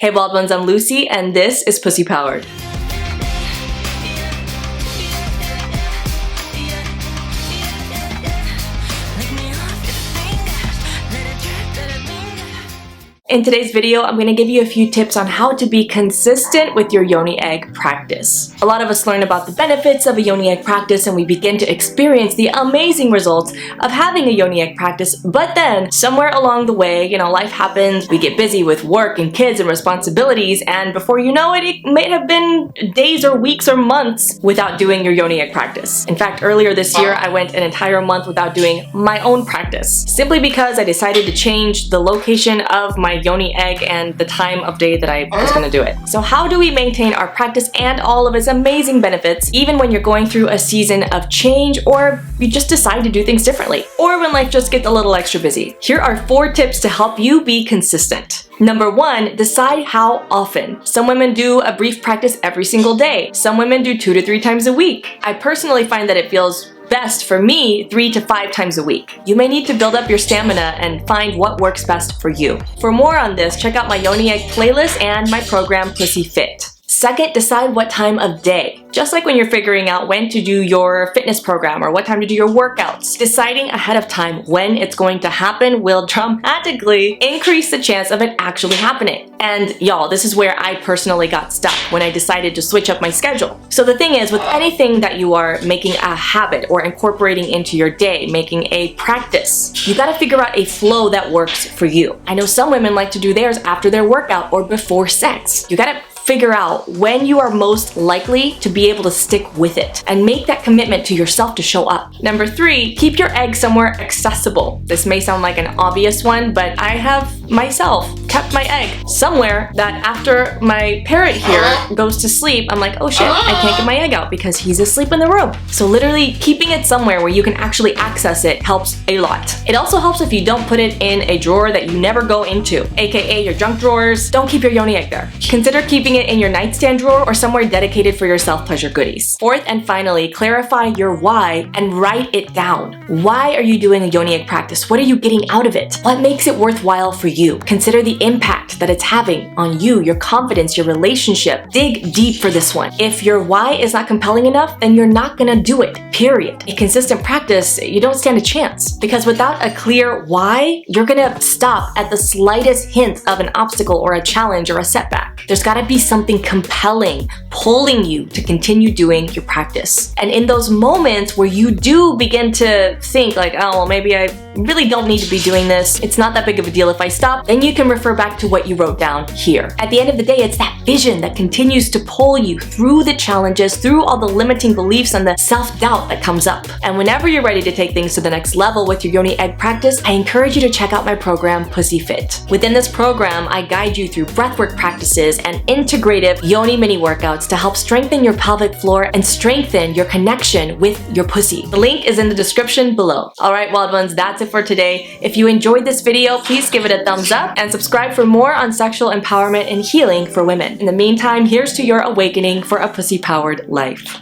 Hey loved ones, I'm Lucy and this is Pussy Powered. In today's video, I'm going to give you a few tips on how to be consistent with your Yoni egg practice. A lot of us learn about the benefits of a Yoni egg practice and we begin to experience the amazing results of having a Yoni egg practice, but then somewhere along the way, life happens, we get busy with work and kids and responsibilities, and before you know it, it may have been days or weeks or months without doing your Yoni egg practice. In fact, earlier this year, I went an entire month without doing my own practice, simply because I decided to change the location of my Yoni egg and the time of day that I was going to do it. So how do we maintain our practice and all of its amazing benefits even when you're going through a season of change, or you just decide to do things differently, or when life just gets a little extra busy? Here are 4 tips to help you be consistent. Number 1, decide how often. Some women do a brief practice every single day. Some women do 2 to 3 times a week. I personally find that it feels best for me 3 to 5 times a week. You may need to build up your stamina and find what works best for you. For more on this, check out my Yoni Egg playlist and my program Pussy Fit. Second, decide what time of day. Just like when you're figuring out when to do your fitness program or what time to do your workouts, deciding ahead of time when it's going to happen will dramatically increase the chance of it actually happening. And y'all, this is where I personally got stuck when I decided to switch up my schedule. So the thing is, with anything that you are making a habit or incorporating into your day, making a practice, you gotta figure out a flow that works for you. I know some women like to do theirs after their workout or before sex. You gotta figure out when you are most likely to be able to stick with it and make that commitment to yourself to show up. Number 3, keep your egg somewhere accessible. This may sound like an obvious one, but I have myself kept my egg somewhere that after my parrot here goes to sleep, I'm like, oh shit, I can't get my egg out because he's asleep in the room. So literally keeping it somewhere where you can actually access it helps a lot. It also helps if you don't put it in a drawer that you never go into, aka your junk drawers. Don't keep your Yoni egg there. Consider keeping it in your nightstand drawer or somewhere dedicated for your self-pleasure goodies. 4th and finally, clarify your why and write it down. Why are you doing a Yoni egg practice? What are you getting out of it? What makes it worthwhile for you? Consider the impact that it's having on you, your confidence, your relationship. Dig deep for this one. If your why is not compelling enough, then you're not gonna do it, period. A consistent practice, you don't stand a chance, because without a clear why, you're gonna stop at the slightest hint of an obstacle or a challenge or a setback. There's gotta be something compelling, pulling you to continue doing your practice. And in those moments where you do begin to think like, oh, well, maybe I really don't need to be doing this, it's not that big of a deal if I stop, then you can refer back to what you wrote down here. At the end of the day, it's that vision that continues to pull you through the challenges, through all the limiting beliefs and the self-doubt that comes up. And whenever you're ready to take things to the next level with your Yoni egg practice, I encourage you to check out my program, Pussy Fit. Within this program, I guide you through breathwork practices and integrative Yoni mini workouts to help strengthen your pelvic floor and strengthen your connection with your pussy. The link is in the description below. Alright, wild ones, that's it for today. If you enjoyed this video, please give it a thumbs up and subscribe for more on sexual empowerment and healing for women. In the meantime, here's to your awakening for a pussy-powered life.